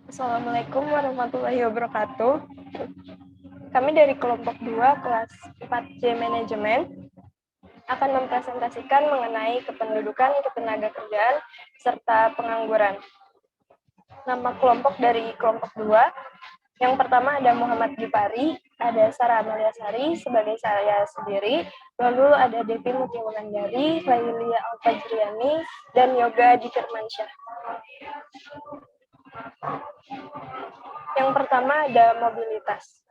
Assalamualaikum warahmatullahi wabarakatuh. Kami dari kelompok 2 kelas 4C Manajemen akan mempresentasikan mengenai kependudukan, ketenagakerjaan, serta pengangguran. Nama kelompok dari kelompok 2, yang pertama ada Muhammad Gipari, ada Sarah Amalia Sari sebagai saya sendiri, lalu ada Devi Mutia Wulandari, Lailia Alfajriani, dan Yoga Dikirmansyah. Yang pertama ada mobilitas.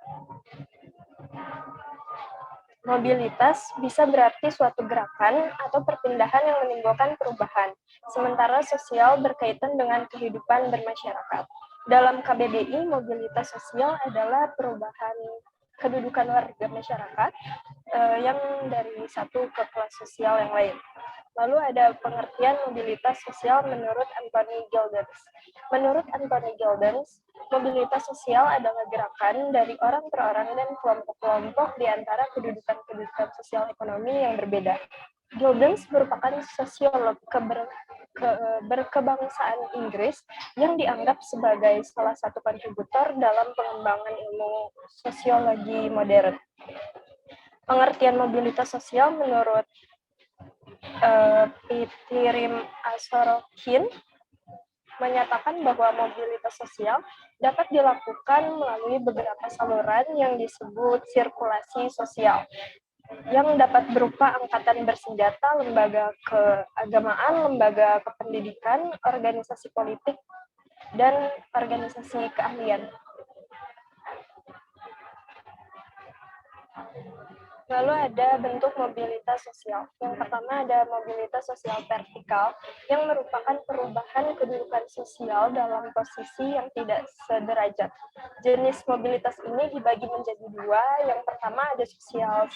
Mobilitas bisa berarti suatu gerakan atau perpindahan yang menimbulkan perubahan, sementara sosial berkaitan dengan kehidupan bermasyarakat. Dalam KBBI, mobilitas sosial adalah perubahan kedudukan warga masyarakat yang dari satu ke kelas sosial yang lain. Lalu ada pengertian mobilitas sosial menurut Anthony Giddens. Menurut Anthony Giddens, mobilitas sosial adalah gerakan dari orang per orang dan kelompok-kelompok di antara kedudukan-kedudukan sosial ekonomi yang berbeda. Giddens merupakan sosiolog berkebangsaan Inggris yang dianggap sebagai salah satu kontributor dalam pengembangan ilmu sosiologi modern. Pengertian mobilitas sosial menurut Pitirim Asorokin menyatakan bahwa mobilitas sosial dapat dilakukan melalui beberapa saluran yang disebut sirkulasi sosial, yang dapat berupa angkatan bersenjata, lembaga keagamaan, lembaga kependidikan, organisasi politik, dan organisasi keahlian. Lalu ada bentuk mobilitas sosial. Yang pertama ada mobilitas sosial vertikal, yang merupakan perubahan kedudukan sosial dalam posisi yang tidak sederajat. Jenis mobilitas ini dibagi menjadi dua. Yang pertama ada social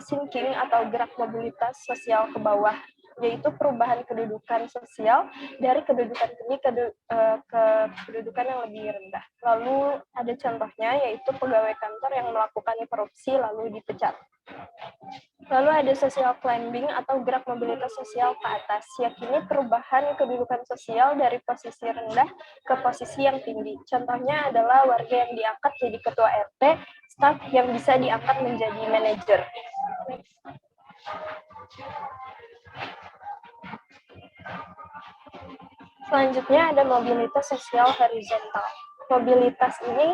sinking atau gerak mobilitas sosial ke bawah, yaitu perubahan kedudukan sosial dari kedudukan tinggi ke kedudukan yang lebih rendah. Lalu ada contohnya, yaitu pegawai kantor yang melakukan korupsi lalu dipecat. Lalu ada social climbing atau gerak mobilitas sosial ke atas, yakni perubahan kedudukan sosial dari posisi rendah ke posisi yang tinggi. Contohnya adalah warga yang diangkat jadi ketua RT, staf yang bisa diangkat menjadi manajer. Selanjutnya ada mobilitas sosial horizontal. Mobilitas ini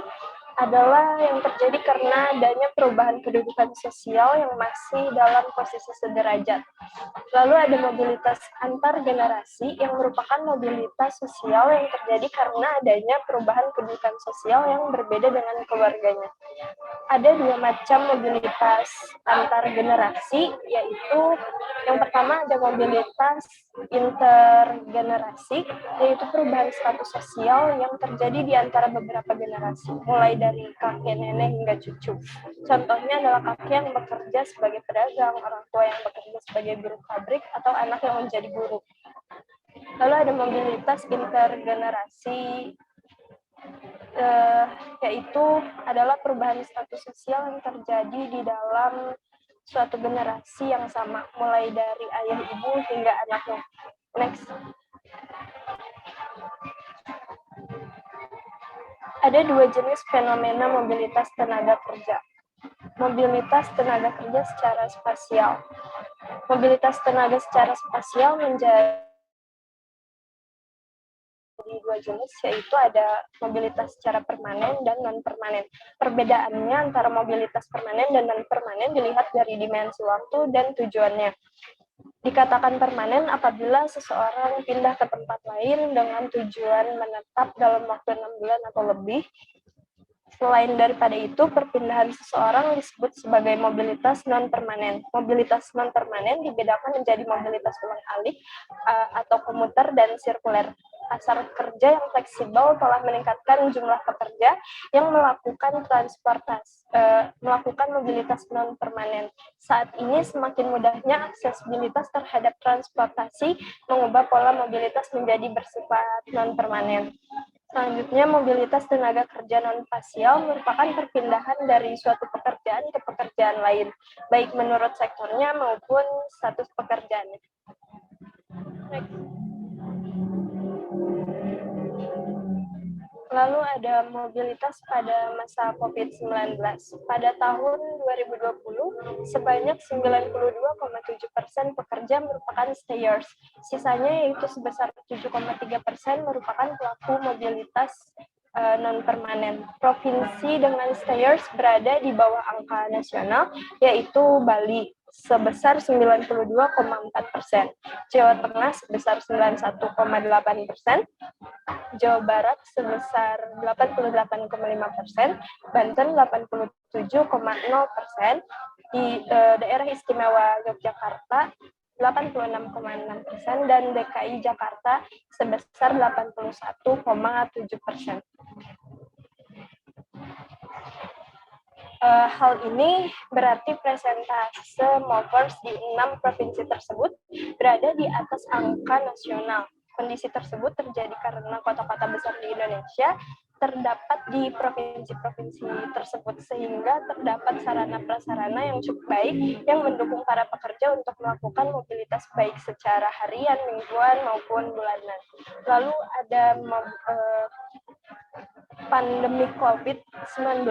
adalah yang terjadi karena adanya perubahan kedudukan sosial yang masih dalam posisi sederajat. Lalu ada mobilitas antar generasi yang merupakan mobilitas sosial yang terjadi karena adanya perubahan kedudukan sosial yang berbeda dengan keluarganya. Ada dua macam mobilitas antar generasi, yaitu yang pertama ada mobilitas intergenerasi, yaitu perubahan status sosial yang terjadi di antara beberapa generasi, mulai dari kakek nenek hingga cucu. Contohnya adalah kakek yang bekerja sebagai pedagang, orang tua yang bekerja sebagai buruh pabrik, atau anak yang menjadi guru. Lalu ada mobilitas intergenerasi, yaitu adalah perubahan status sosial yang terjadi di dalam suatu generasi yang sama, mulai dari ayah ibu hingga anaknya. Next. Ada dua jenis fenomena mobilitas tenaga kerja. Mobilitas tenaga kerja secara spasial. Mobilitas tenaga secara spasial menjadi dua jenis, yaitu ada mobilitas secara permanen dan non-permanen. Perbedaannya antara mobilitas permanen dan non-permanen dilihat dari dimensi waktu dan tujuannya. Dikatakan permanen apabila seseorang pindah ke tempat lain dengan tujuan menetap dalam waktu 6 bulan atau lebih. Selain daripada itu, perpindahan seseorang disebut sebagai mobilitas non-permanen. Mobilitas non-permanen dibedakan menjadi mobilitas ulang-alik atau komuter dan sirkuler. Pasar kerja yang fleksibel telah meningkatkan jumlah pekerja yang melakukan melakukan mobilitas non-permanen. Saat ini semakin mudahnya aksesibilitas terhadap transportasi mengubah pola mobilitas menjadi bersifat non-permanen. Selanjutnya, mobilitas tenaga kerja non-spasial merupakan perpindahan dari suatu pekerjaan ke pekerjaan lain, baik menurut sektornya maupun status pekerjaannya. Next. Lalu ada mobilitas pada masa COVID-19. Pada tahun 2020, sebanyak 92,7% pekerja merupakan stayers. Sisanya yaitu sebesar 7,3% merupakan pelaku mobilitas non-permanen. Provinsi dengan stayers berada di bawah angka nasional, yaitu Bali sebesar 92,4%, Jawa Tengah sebesar 91,8%, Jawa Barat sebesar 88,5%, Banten 87,0%, di daerah istimewa Yogyakarta 86,6%, dan DKI Jakarta sebesar 81,7%. Hal ini berarti persentase movers di 6 provinsi tersebut berada di atas angka nasional. Kondisi tersebut terjadi karena kota-kota besar di Indonesia terdapat di provinsi-provinsi tersebut, sehingga terdapat sarana-prasarana yang cukup baik yang mendukung para pekerja untuk melakukan mobilitas baik secara harian, mingguan, maupun bulanan. Lalu ada pandemi COVID-19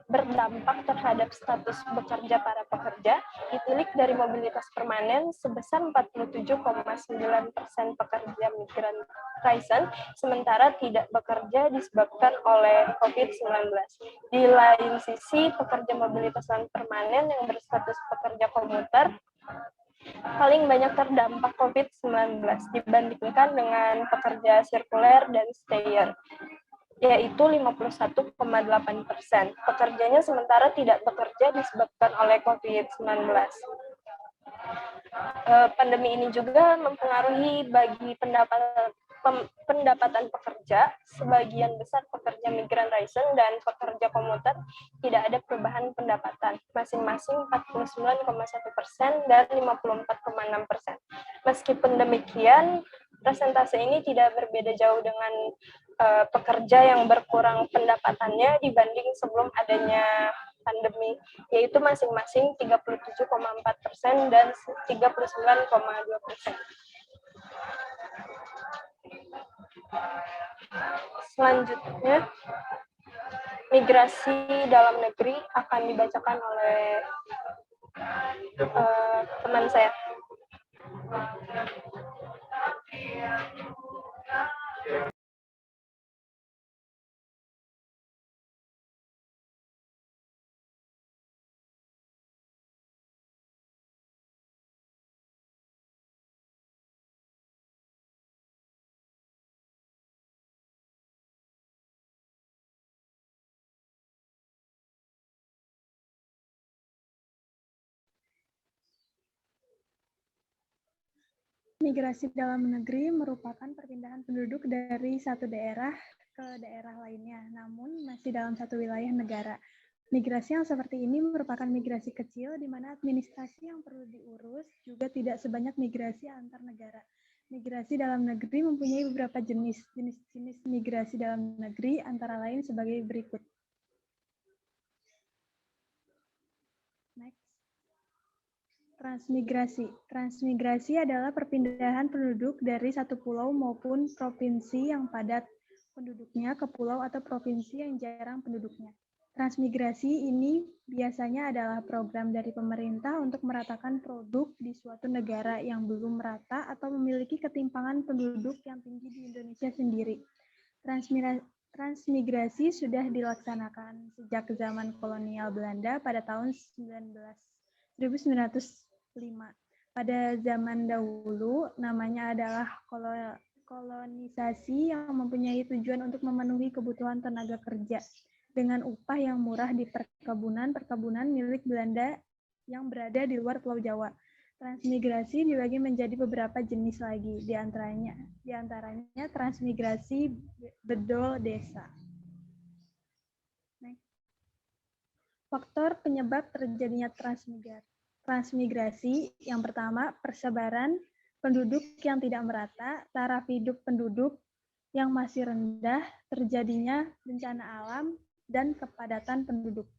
berdampak terhadap status bekerja para pekerja. Ditilik dari mobilitas permanen sebesar 47,9% pekerja migran Raisen, sementara tidak bekerja disebabkan oleh COVID-19. Di lain sisi, pekerja mobilitas non-permanen yang berstatus pekerja komuter paling banyak terdampak COVID-19 dibandingkan dengan pekerja sirkuler dan stayer, yaitu 51,8%. Pekerjanya sementara tidak bekerja disebabkan oleh COVID-19. Pandemi ini juga mempengaruhi bagi pendapatan pekerja. Sebagian besar pekerja migran Raisen dan pekerja komuter tidak ada perubahan pendapatan, masing-masing 49,1% dan 54,6%. Meskipun demikian, persentase ini tidak berbeda jauh dengan pekerja yang berkurang pendapatannya dibanding sebelum adanya pandemi, yaitu masing-masing 37,4% dan 39,2%. Selanjutnya, migrasi dalam negeri akan dibacakan oleh teman saya. Migrasi dalam negeri merupakan perpindahan penduduk dari satu daerah ke daerah lainnya, namun masih dalam satu wilayah negara. Migrasi yang seperti ini merupakan migrasi kecil, di mana administrasi yang perlu diurus juga tidak sebanyak migrasi antar negara. Migrasi dalam negeri mempunyai beberapa jenis. Jenis-jenis migrasi dalam negeri antara lain sebagai berikut. Next. Transmigrasi. Transmigrasi adalah perpindahan penduduk dari satu pulau maupun provinsi yang padat penduduknya ke pulau atau provinsi yang jarang penduduknya. Transmigrasi ini biasanya adalah program dari pemerintah untuk meratakan produk di suatu negara yang belum merata atau memiliki ketimpangan penduduk yang tinggi di Indonesia sendiri. Transmigrasi sudah dilaksanakan sejak zaman kolonial Belanda pada tahun 1905. Pada zaman dahulu, namanya adalah kolonisasi yang mempunyai tujuan untuk memenuhi kebutuhan tenaga kerja dengan upah yang murah di perkebunan milik Belanda yang berada di luar Pulau Jawa. Transmigrasi dibagi menjadi beberapa jenis lagi, di antaranya transmigrasi bedol desa. Faktor penyebab terjadinya transmigrasi, yang pertama, persebaran penduduk yang tidak merata, taraf hidup penduduk yang masih rendah, terjadinya bencana alam, dan kepadatan penduduk.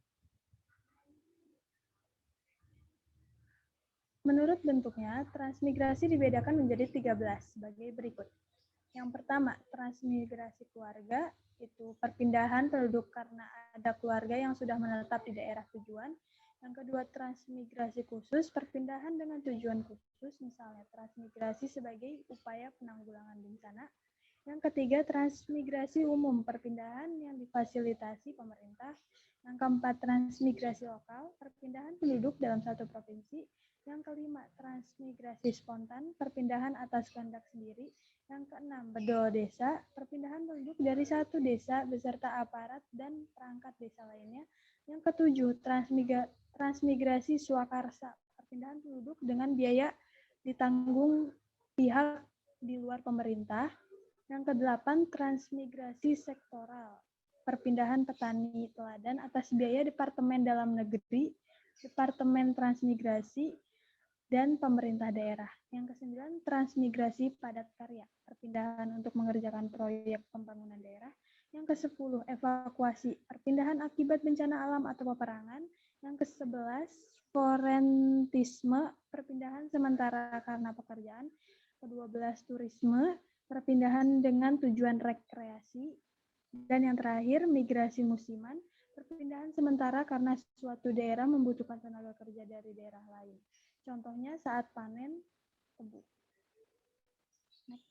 Menurut bentuknya, transmigrasi dibedakan menjadi 13 sebagai berikut. Yang pertama, transmigrasi keluarga, itu perpindahan penduduk karena ada keluarga yang sudah menetap di daerah tujuan. Yang kedua, transmigrasi khusus, perpindahan dengan tujuan khusus, misalnya transmigrasi sebagai upaya penanggulangan bencana. Yang ketiga, transmigrasi umum, perpindahan yang difasilitasi pemerintah. Yang keempat, transmigrasi lokal, perpindahan penduduk dalam satu provinsi. Yang kelima, transmigrasi spontan, perpindahan atas kehendak sendiri. Yang keenam, bedol desa, perpindahan penduduk dari satu desa beserta aparat dan perangkat desa lainnya. Yang ketujuh, transmigrasi swakarsa, perpindahan penduduk dengan biaya ditanggung pihak di luar pemerintah. Yang kedelapan, transmigrasi sektoral, perpindahan petani teladan atas biaya Departemen Dalam Negeri, Departemen Transmigrasi, dan pemerintah daerah. Yang kesembilan, transmigrasi padat karya, perpindahan untuk mengerjakan proyek pembangunan daerah. Yang kesepuluh, evakuasi, perpindahan akibat bencana alam atau peperangan. Yang kesebelas, forentisme, perpindahan sementara karena pekerjaan. Ke-12, turisme, perpindahan dengan tujuan rekreasi. Dan yang terakhir, migrasi musiman, perpindahan sementara karena suatu daerah membutuhkan tenaga kerja dari daerah lain. Contohnya saat panen tebu. Next.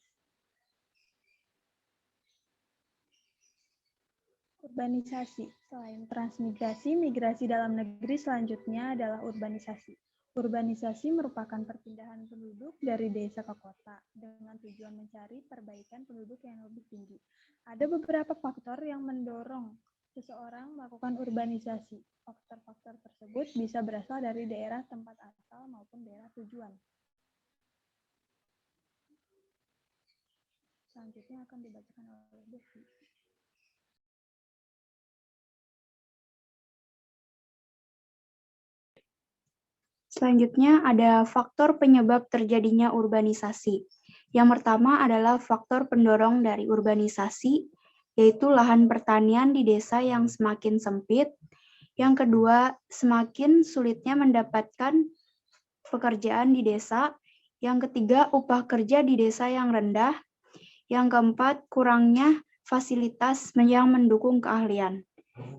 Urbanisasi. Selain transmigrasi, migrasi dalam negeri selanjutnya adalah urbanisasi. Urbanisasi merupakan perpindahan penduduk dari desa ke kota dengan tujuan mencari perbaikan penduduk yang lebih tinggi. Ada beberapa faktor yang mendorong seseorang melakukan urbanisasi. Faktor-faktor tersebut bisa berasal dari daerah tempat asal maupun daerah tujuan. Selanjutnya akan dibacakan oleh Devi. Selanjutnya ada faktor penyebab terjadinya urbanisasi. Yang pertama adalah faktor pendorong dari urbanisasi, yaitu lahan pertanian di desa yang semakin sempit. Yang kedua, semakin sulitnya mendapatkan pekerjaan di desa. Yang ketiga, upah kerja di desa yang rendah. Yang keempat, kurangnya fasilitas yang mendukung keahlian.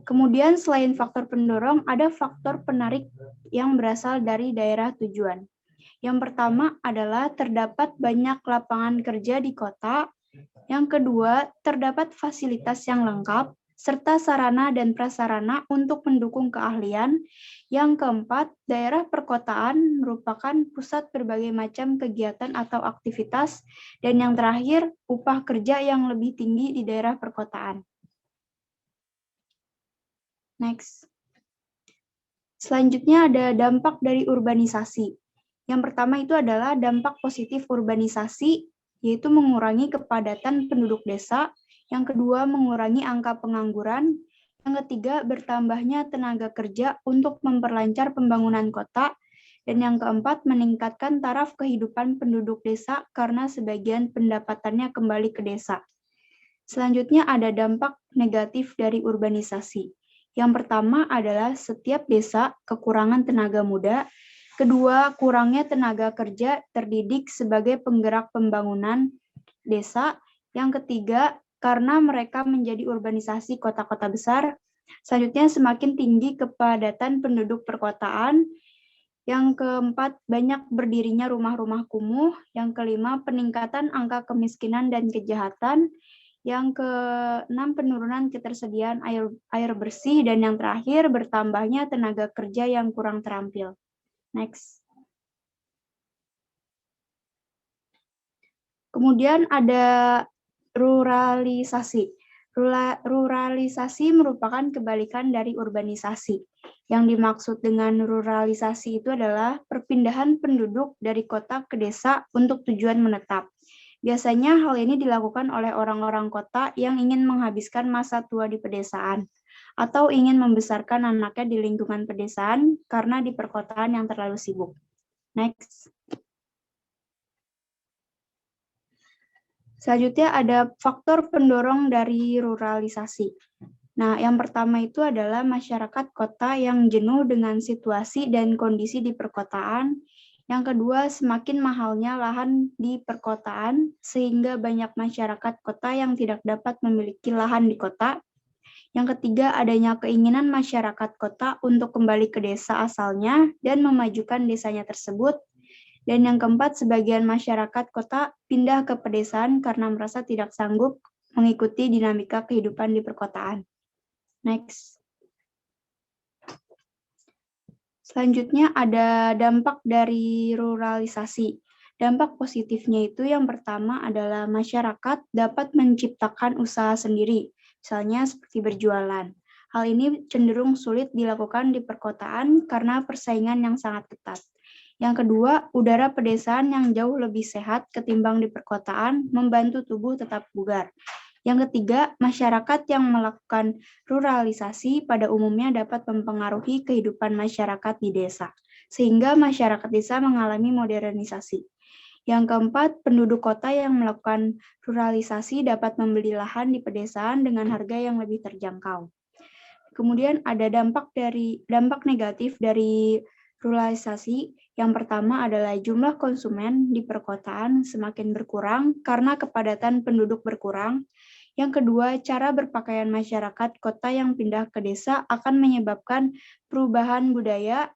Kemudian selain faktor pendorong, ada faktor penarik yang berasal dari daerah tujuan. Yang pertama adalah terdapat banyak lapangan kerja di kota. Yang kedua, terdapat fasilitas yang lengkap, serta sarana dan prasarana untuk mendukung keahlian. Yang keempat, daerah perkotaan merupakan pusat berbagai macam kegiatan atau aktivitas. Dan yang terakhir, upah kerja yang lebih tinggi di daerah perkotaan. Next. Selanjutnya ada dampak dari urbanisasi. Yang pertama itu adalah dampak positif urbanisasi, yaitu mengurangi kepadatan penduduk desa. Yang kedua, mengurangi angka pengangguran. Yang ketiga, bertambahnya tenaga kerja untuk memperlancar pembangunan kota. Dan yang keempat, meningkatkan taraf kehidupan penduduk desa karena sebagian pendapatannya kembali ke desa. Selanjutnya ada dampak negatif dari urbanisasi. Yang pertama adalah setiap desa kekurangan tenaga muda. Kedua, kurangnya tenaga kerja terdidik sebagai penggerak pembangunan desa. Yang ketiga, karena mereka menjadi urbanisasi kota-kota besar. Selanjutnya, semakin tinggi kepadatan penduduk perkotaan. Yang keempat, banyak berdirinya rumah-rumah kumuh. Yang kelima, peningkatan angka kemiskinan dan kejahatan. Yang keenam, penurunan ketersediaan air bersih. Dan yang terakhir, bertambahnya tenaga kerja yang kurang terampil. Next. Kemudian ada ruralisasi. Ruralisasi merupakan kebalikan dari urbanisasi. Yang dimaksud dengan ruralisasi itu adalah perpindahan penduduk dari kota ke desa untuk tujuan menetap. Biasanya hal ini dilakukan oleh orang-orang kota yang ingin menghabiskan masa tua di pedesaan atau ingin membesarkan anaknya di lingkungan pedesaan karena di perkotaan yang terlalu sibuk. Next. Selanjutnya ada faktor pendorong dari ruralisasi. Nah, yang pertama itu adalah masyarakat kota yang jenuh dengan situasi dan kondisi di perkotaan. Yang kedua, semakin mahalnya lahan di perkotaan, sehingga banyak masyarakat kota yang tidak dapat memiliki lahan di kota. Yang ketiga, adanya keinginan masyarakat kota untuk kembali ke desa asalnya dan memajukan desanya tersebut. Dan yang keempat, sebagian masyarakat kota pindah ke pedesaan karena merasa tidak sanggup mengikuti dinamika kehidupan di perkotaan. Next. Selanjutnya ada dampak dari ruralisasi. Dampak positifnya itu yang pertama adalah masyarakat dapat menciptakan usaha sendiri, misalnya seperti berjualan. Hal ini cenderung sulit dilakukan di perkotaan karena persaingan yang sangat ketat. Yang kedua, udara pedesaan yang jauh lebih sehat ketimbang di perkotaan membantu tubuh tetap bugar. Yang ketiga, masyarakat yang melakukan ruralisasi pada umumnya dapat mempengaruhi kehidupan masyarakat di desa, sehingga masyarakat desa mengalami modernisasi. Yang keempat, penduduk kota yang melakukan ruralisasi dapat membeli lahan di pedesaan dengan harga yang lebih terjangkau. Kemudian ada dampak negatif dari ruralisasi. Yang pertama adalah jumlah konsumen di perkotaan semakin berkurang karena kepadatan penduduk berkurang. Yang kedua, cara berpakaian masyarakat kota yang pindah ke desa akan menyebabkan perubahan budaya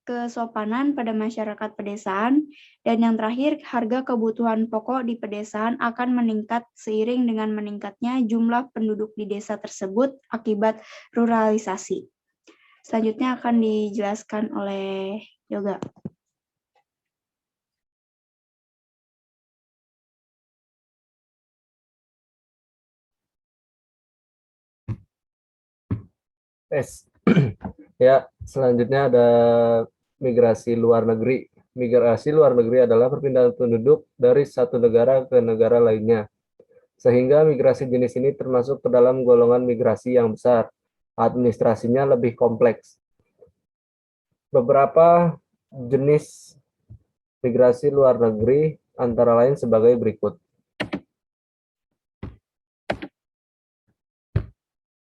kesopanan pada masyarakat pedesaan. Dan yang terakhir, harga kebutuhan pokok di pedesaan akan meningkat seiring dengan meningkatnya jumlah penduduk di desa tersebut akibat ruralisasi. Selanjutnya akan dijelaskan oleh Yoga. Ya, selanjutnya ada migrasi luar negeri. Migrasi luar negeri adalah perpindahan penduduk dari satu negara ke negara lainnya. Sehingga migrasi jenis ini termasuk ke dalam golongan migrasi yang besar. Administrasinya lebih kompleks. Beberapa jenis migrasi luar negeri antara lain sebagai berikut.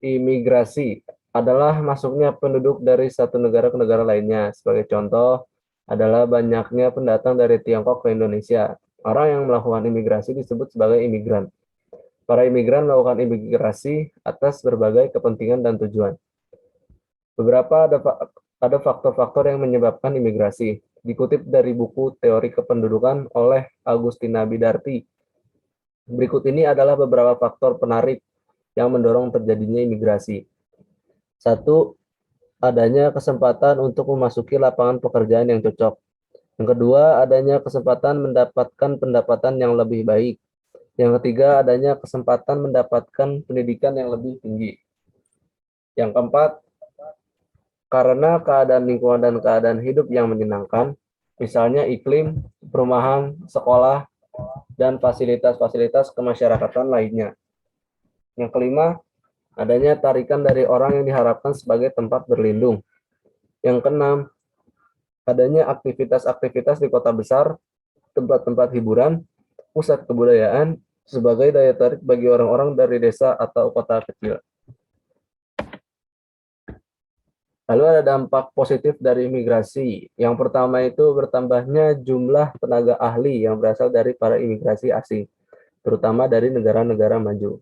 Imigrasi adalah masuknya penduduk dari satu negara ke negara lainnya. Sebagai contoh adalah banyaknya pendatang dari Tiongkok ke Indonesia. Orang yang melakukan imigrasi disebut sebagai imigran. Para imigran melakukan imigrasi atas berbagai kepentingan dan tujuan. Beberapa ada faktor-faktor yang menyebabkan imigrasi. Dikutip dari buku Teori Kependudukan oleh Agustina Bidarti. Berikut ini adalah beberapa faktor penarik yang mendorong terjadinya imigrasi. 1. Adanya kesempatan untuk memasuki lapangan pekerjaan yang cocok. Yang kedua, adanya kesempatan mendapatkan pendapatan yang lebih baik. Yang ketiga, adanya kesempatan mendapatkan pendidikan yang lebih tinggi. Yang keempat, karena keadaan lingkungan dan keadaan hidup yang menyenangkan, misalnya iklim, perumahan, sekolah, dan fasilitas-fasilitas kemasyarakatan lainnya. Yang kelima, adanya tarikan dari orang yang diharapkan sebagai tempat berlindung. Yang keenam, adanya aktivitas-aktivitas di kota besar, tempat-tempat hiburan, pusat kebudayaan, sebagai daya tarik bagi orang-orang dari desa atau kota kecil. Lalu ada dampak positif dari imigrasi. Yang pertama itu bertambahnya jumlah tenaga ahli yang berasal dari para imigrasi asing, terutama dari negara-negara maju.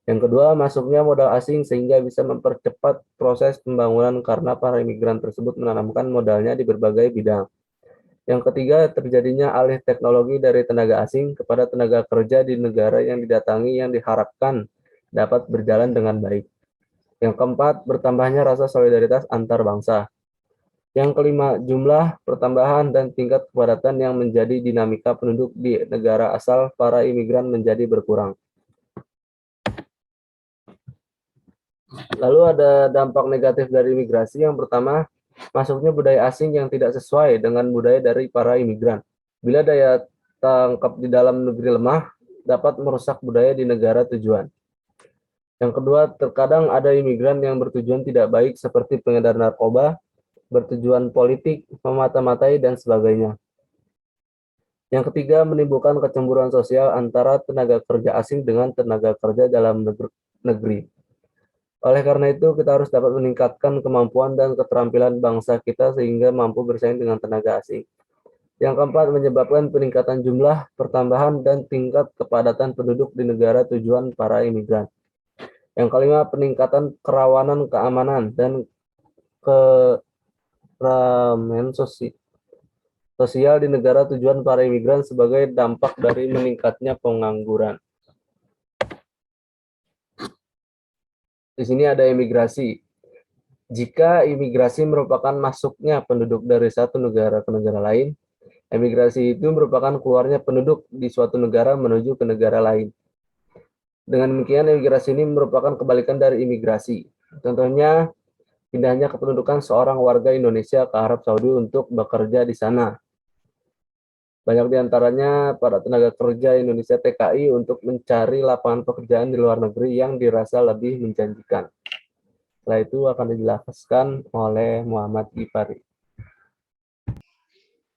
Yang kedua, masuknya modal asing sehingga bisa mempercepat proses pembangunan karena para imigran tersebut menanamkan modalnya di berbagai bidang. Yang ketiga, terjadinya alih teknologi dari tenaga asing kepada tenaga kerja di negara yang didatangi yang diharapkan dapat berjalan dengan baik. Yang keempat, bertambahnya rasa solidaritas antar bangsa. Yang kelima, jumlah pertambahan dan tingkat kepadatan yang menjadi dinamika penduduk di negara asal para imigran menjadi berkurang. Lalu ada dampak negatif dari imigrasi. Yang pertama, masuknya budaya asing yang tidak sesuai dengan budaya dari para imigran. Bila daya tangkap di dalam negeri lemah, dapat merusak budaya di negara tujuan. Yang kedua, terkadang ada imigran yang bertujuan tidak baik seperti pengedar narkoba, bertujuan politik, memata-matai, dan sebagainya. Yang ketiga, menimbulkan kecemburuan sosial antara tenaga kerja asing dengan tenaga kerja dalam negeri. Oleh karena itu, kita harus dapat meningkatkan kemampuan dan keterampilan bangsa kita sehingga mampu bersaing dengan tenaga asing. Yang keempat, menyebabkan peningkatan jumlah, pertambahan, dan tingkat kepadatan penduduk di negara tujuan para imigran. Yang kelima, peningkatan kerawanan keamanan dan keramen sosial di negara tujuan para imigran sebagai dampak dari meningkatnya pengangguran. Di sini ada imigrasi. Jika imigrasi merupakan masuknya penduduk dari satu negara ke negara lain, emigrasi itu merupakan keluarnya penduduk di suatu negara menuju ke negara lain. Dengan demikian, emigrasi ini merupakan kebalikan dari imigrasi. Contohnya, pindahnya kependudukan seorang warga Indonesia ke Arab Saudi untuk bekerja di sana. Banyak di antaranya para tenaga kerja Indonesia TKI untuk mencari lapangan pekerjaan di luar negeri yang dirasa lebih menjanjikan. Setelah itu akan dijelaskan oleh Muhammad Gifari.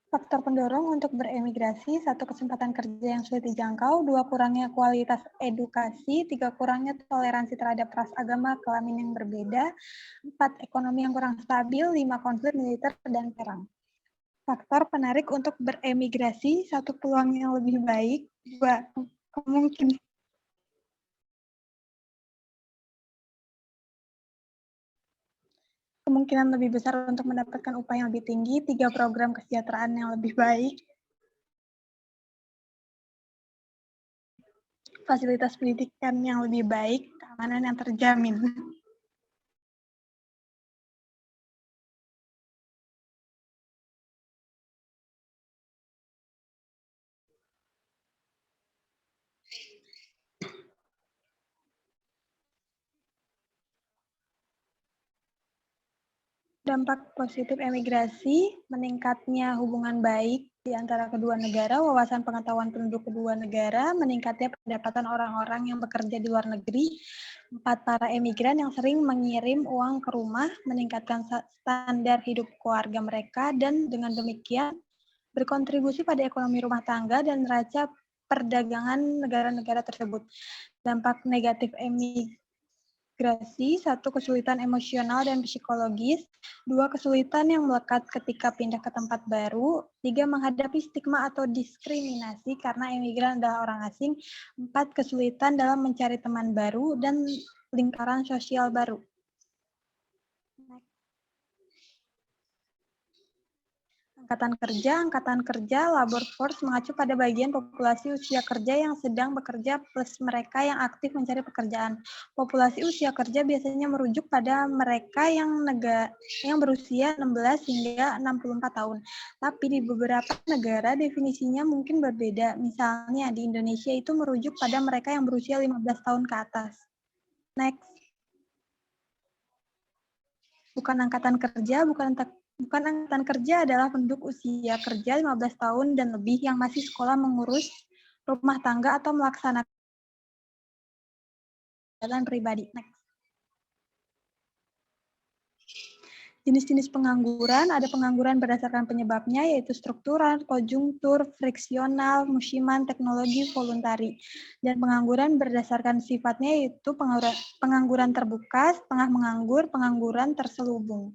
Faktor pendorong untuk beremigrasi: 1. Kesempatan kerja yang sulit dijangkau, 2. Kurangnya kualitas edukasi, 3. Kurangnya toleransi terhadap ras, agama, kelamin yang berbeda, 4. Ekonomi yang kurang stabil, 5. Konflik militer dan perang. Faktor penarik untuk beremigrasi: 1. Peluang yang lebih baik, 2. kemungkinan lebih besar untuk mendapatkan upah yang lebih tinggi, 3. Program kesejahteraan yang lebih baik, fasilitas pendidikan yang lebih baik, keamanan yang terjamin. Dampak positif emigrasi: meningkatnya hubungan baik di antara kedua negara, wawasan pengetahuan penduduk kedua negara, meningkatnya pendapatan orang-orang yang bekerja di luar negeri, 4. Para emigran yang sering mengirim uang ke rumah, meningkatkan standar hidup keluarga mereka, dan dengan demikian berkontribusi pada ekonomi rumah tangga dan neraca perdagangan negara-negara tersebut. Dampak negatif emigrasi: 1. Kesulitan emosional dan psikologis, 2. Kesulitan yang melekat ketika pindah ke tempat baru, 3. Menghadapi stigma atau diskriminasi karena imigran adalah orang asing, 4. Kesulitan dalam mencari teman baru dan lingkaran sosial baru. Angkatan kerja, labor force mengacu pada bagian populasi usia kerja yang sedang bekerja plus mereka yang aktif mencari pekerjaan. Populasi usia kerja biasanya merujuk pada mereka yang berusia 16 hingga 64 tahun. Tapi di beberapa negara definisinya mungkin berbeda. Misalnya di Indonesia itu merujuk pada mereka yang berusia 15 tahun ke atas. Next. Bukan angkatan kerja adalah penduduk usia kerja 15 tahun dan lebih yang masih sekolah, mengurus rumah tangga, atau melaksanakan kegiatan pribadi. Next. Jenis-jenis pengangguran: ada pengangguran berdasarkan penyebabnya, yaitu struktural, konjungtur, friksional, musiman, teknologi, voluntari. Dan pengangguran berdasarkan sifatnya, yaitu pengangguran terbuka, setengah menganggur, pengangguran terselubung.